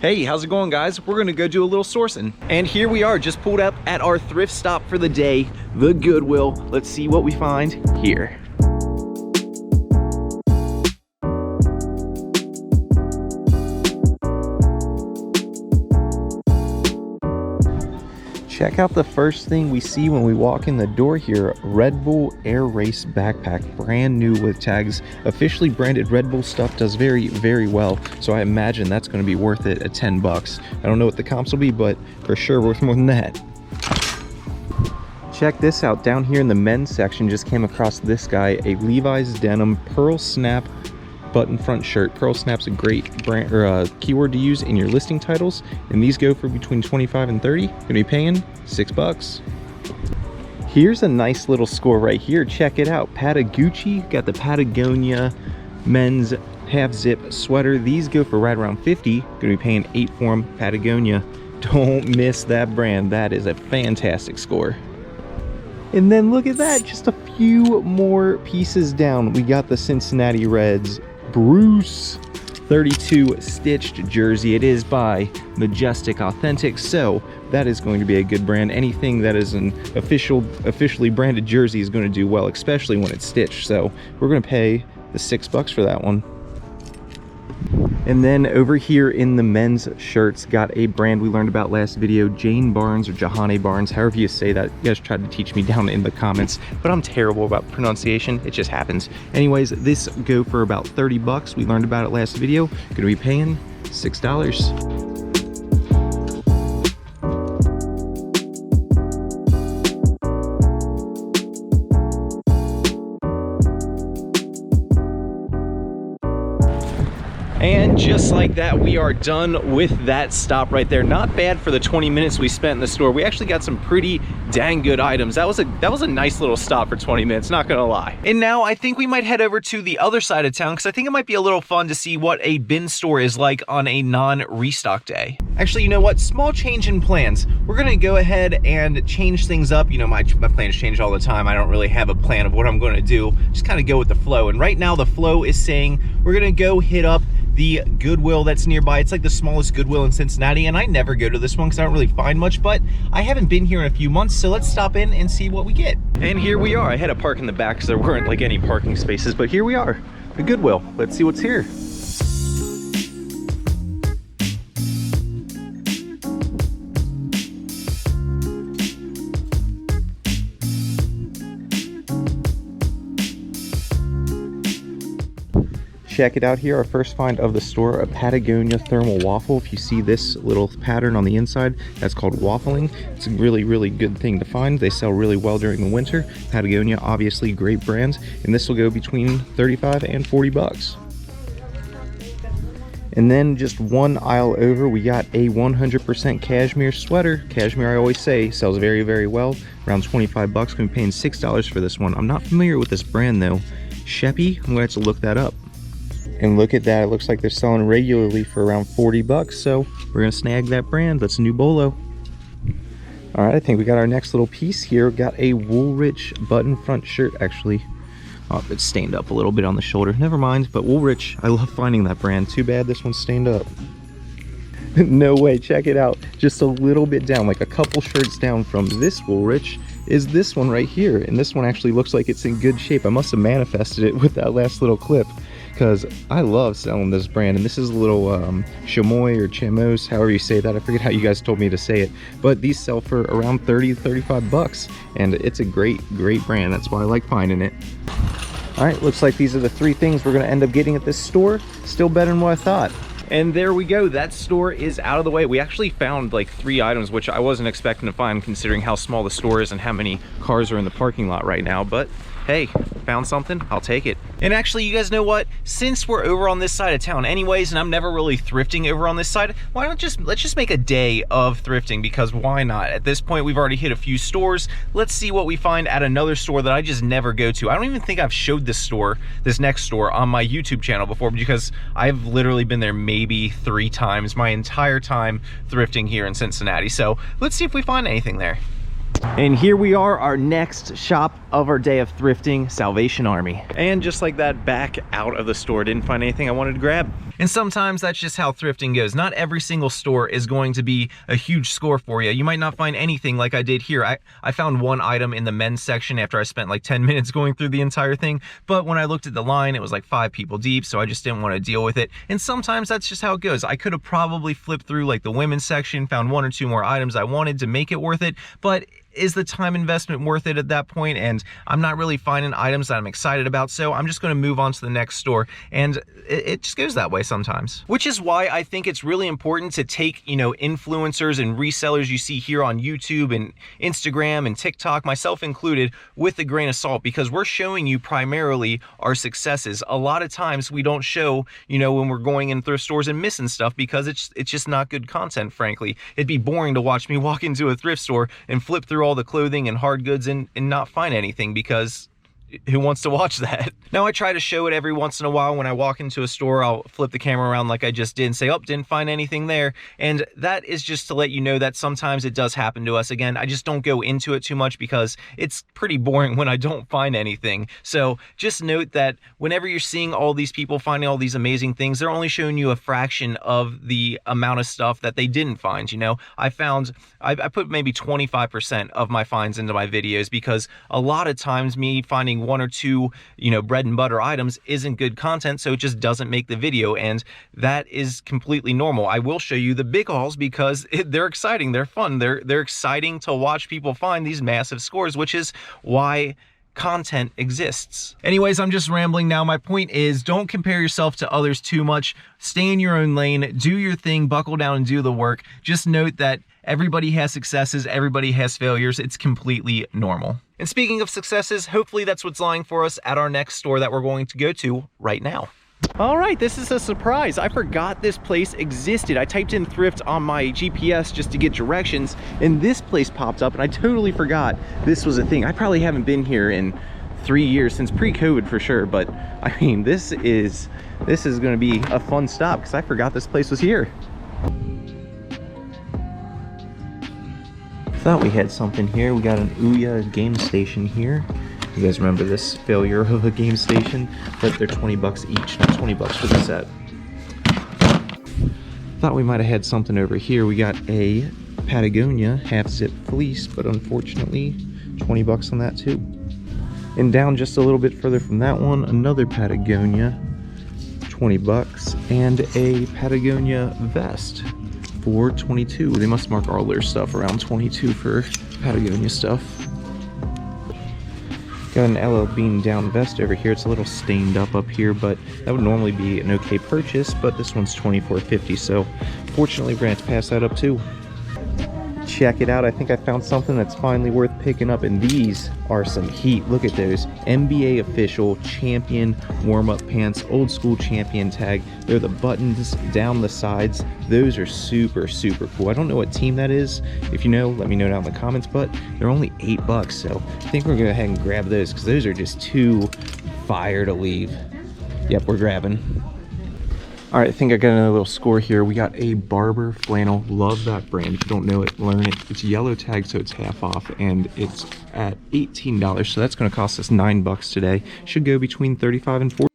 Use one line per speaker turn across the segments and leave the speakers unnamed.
Hey, how's it going, guys? We're gonna go do a little sourcing. And here we are, just pulled up at our thrift stop for the day, the Goodwill. Let's see what we find here. Check out the first thing we see when we walk in the door here. Red Bull Air Race backpack, brand new with tags. Officially branded Red Bull stuff does very, very well. So I imagine that's gonna be worth it at 10 bucks. I don't know what the comps will be, but for sure worth more than that. Check this out, down here in the men's section, just came across this guy, a Levi's denim pearl snap button front shirt. Pearl snap's a great brand or keyword to use in your listing titles, and these go for between 25 and 30. Gonna be paying 6 bucks. Here's a nice little score right here. Check it out. Patagucci, got the Patagonia men's half zip sweater. These go for right around 50. Gonna be paying 8 for them. Patagonia, don't miss that brand. That is a fantastic score. And then look at that, just a few more pieces down. We got the Cincinnati Reds Bruce 32 stitched jersey. It is by Majestic Authentic, so that is going to be a good brand. Anything that is an officially branded jersey is going to do well, especially when it's stitched. So we're going to pay the 6 bucks for that one. And then over here in the men's shirts, got a brand we learned about last video, Jane Barnes or Jahane Barnes, however you say that. You guys tried to teach me down in the comments, but I'm terrible about pronunciation. It just happens. Anyways, this go for about 30 bucks. We learned about it last video. Gonna be paying $6. And just like that, we are done with that stop right there. Not bad for the 20 minutes we spent in the store. We actually got some pretty dang good items. That was a nice little stop for 20 minutes, not gonna lie. And now I think we might head over to the other side of town because I think it might be a little fun to see what a bin store is like on a non-restock day. Actually, you know what? Small change in plans. We're gonna go ahead and change things up. You know, my plans change all the time. I don't really have a plan of what I'm gonna do. Just kind of go with the flow. And right now the flow is saying we're gonna go hit up the Goodwill that's nearby. It's like the smallest Goodwill in Cincinnati, and I never go to this one because I don't really find much, but I haven't been here in a few months, so let's stop in and see what we get. And here we are. I had to park in the back because there weren't like any parking spaces, but here we are, the Goodwill. Let's see what's here. Check it out here, our first find of the store, a Patagonia thermal waffle. If you see this little pattern on the inside, that's called waffling. It's a really, really good thing to find. They sell really well during the winter. Patagonia, obviously great brands, and this will go between 35 and 40 bucks. And then just one aisle over, we got a 100% cashmere sweater. Cashmere, I always say, sells very, very well. Around 25 bucks, gonna be paying $6 for this one. I'm not familiar with this brand though. Sheppy, I'm gonna have to look that up. And look at that, it looks like they're selling regularly for around 40 bucks, so we're gonna snag that brand. That's a new bolo. All right, I think we got our next little piece here. Got a Woolrich button front shirt, actually. Oh, it's stained up a little bit on the shoulder. Never mind, but Woolrich, I love finding that brand. Too bad this one's stained up. No way, check it out. Just a little bit down, like a couple shirts down from this Woolrich is this one right here. And this one actually looks like it's in good shape. I must have manifested it with that last little clip, because I love selling this brand. And this is a little chamois or chamos, however you say that. I forget how you guys told me to say it, but these sell for around 30 to 35 bucks, and it's a great brand. That's why I like finding it. All right, looks like these are the 3 things we're gonna end up getting at this store. Still better than what I thought. And there we go, that store is out of the way. We actually found like 3 items, which I wasn't expecting to find considering how small the store is and how many cars are in the parking lot right now, but hey, found something, I'll take it. And actually, you guys know what? Since we're over on this side of town anyways, and I'm never really thrifting over on this side, why not let's just make a day of thrifting, because why not? At this point, we've already hit a few stores. Let's see what we find at another store that I just never go to. I don't even think I've showed this next store on my YouTube channel before, because I've literally been there maybe 3 times my entire time thrifting here in Cincinnati. So let's see if we find anything there. And here we are, our next shop of our day of thrifting, Salvation Army. And just like that, back out of the store. Didn't find anything I wanted to grab. And sometimes that's just how thrifting goes. Not every single store is going to be a huge score for you. You might not find anything like I did here. I found one item in the men's section after I spent like 10 minutes going through the entire thing. But when I looked at the line, it was like 5 people deep, so I just didn't want to deal with it. And sometimes that's just how it goes. I could have probably flipped through like the women's section, found 1 or 2 more items I wanted to make it worth it, but is the time investment worth it at that point? And I'm not really finding items that I'm excited about, so I'm just going to move on to the next store. And it just goes that way sometimes. Which is why I think it's really important to take, you know, influencers and resellers you see here on YouTube and Instagram and TikTok, myself included, with a grain of salt, because we're showing you primarily our successes. A lot of times we don't show, you know, when we're going in thrift stores and missing stuff because it's just not good content, frankly. It'd be boring to watch me walk into a thrift store and flip through all the clothing and hard goods and not find anything, because who wants to watch that? Now I try to show it every once in a while. When I walk into a store, I'll flip the camera around like I just did and say, oh, didn't find anything there. And that is just to let you know that sometimes it does happen to us. Again, I just don't go into it too much because it's pretty boring when I don't find anything. So just note that whenever you're seeing all these people finding all these amazing things, they're only showing you a fraction of the amount of stuff that they didn't find. You know, I put maybe 25% of my finds into my videos, because a lot of times me finding 1 or 2, you know, bread and butter items isn't good content, so it just doesn't make the video, and that is completely normal. I will show you the big hauls because they're exciting, they're fun, they're exciting to watch people find these massive scores, which is why content exists. Anyways, I'm just rambling now. My point is, don't compare yourself to others too much. Stay in your own lane, do your thing, buckle down and do the work. Just note that everybody has successes, everybody has failures. It's completely normal. And speaking of successes, hopefully that's what's lying for us at our next store that we're going to go to right now. All right, this is a surprise. I forgot this place existed. I typed in Thrift on my GPS just to get directions, and this place popped up, and I totally forgot this was a thing. I probably haven't been here in 3 years, since pre-COVID for sure, but I mean, this is gonna be a fun stop because I forgot this place was here. Thought we had something here. We got an Ouya game station here. You guys remember this failure of a game station? But they're 20 bucks each, not 20 bucks for the set. Thought we might have had something over here. We got a Patagonia half zip fleece, but unfortunately 20 bucks on that too. And down just a little bit further from that one, another Patagonia, 20 bucks, and a Patagonia vest for 22. They must mark all their stuff around 22 for Patagonia stuff. Got an LL Bean down vest over here. It's a little stained up here, but that would normally be an okay purchase, but this one's $24.50, so fortunately we're gonna have to pass that up too. Check it out. I think I found something that's finally worth picking up, and these are some heat. Look at those. NBA official champion warm-up pants, old school champion tag. They're the buttons down the sides. Those are super, super cool. I don't know what team that is. If you know, let me know down in the comments, but they're only 8 bucks, so I think we're gonna go ahead and grab those because those are just too fire to leave. Yep, we're grabbing. All right, I think I got another little score here. We got a Barber flannel. Love that brand. If you don't know it, learn it. It's yellow tag, so it's half off, and it's at $18. So that's gonna cost us 9 bucks today. Should go between 35 and 40.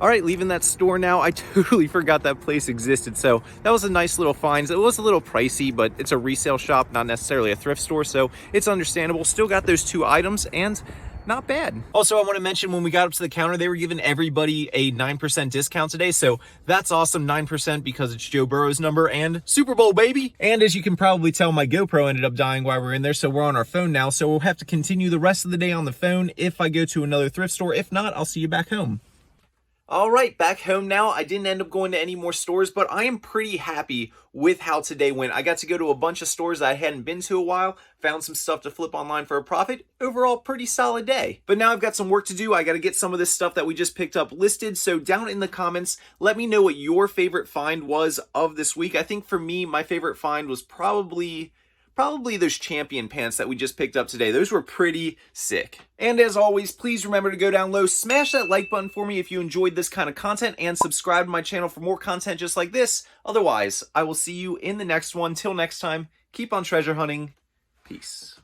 All right, leaving that store now. I totally forgot that place existed. So that was a nice little find. It was a little pricey, but it's a resale shop, not necessarily a thrift store. So it's understandable. Still got those 2 items, and not bad. Also, I want to mention when we got up to the counter, they were giving everybody a 9% discount today. So that's awesome, 9%, because it's Joe Burrow's number and Super Bowl, baby. And as you can probably tell, my GoPro ended up dying while we were in there. So we're on our phone now. So we'll have to continue the rest of the day on the phone if I go to another thrift store. If not, I'll see you back home. All right, back home now. I didn't end up going to any more stores, but I am pretty happy with how today went. I got to go to a bunch of stores that I hadn't been to a while, found some stuff to flip online for a profit. Overall, pretty solid day. But now I've got some work to do. I got to get some of this stuff that we just picked up listed. So down in the comments, let me know what your favorite find was of this week. I think for me, my favorite find was probably those champion pants that we just picked up today. Those were pretty sick. And as always, please remember to go down low, smash that like button for me if you enjoyed this kind of content, and subscribe to my channel for more content just like this. Otherwise, I will see you in the next one. Till next time, keep on treasure hunting. Peace.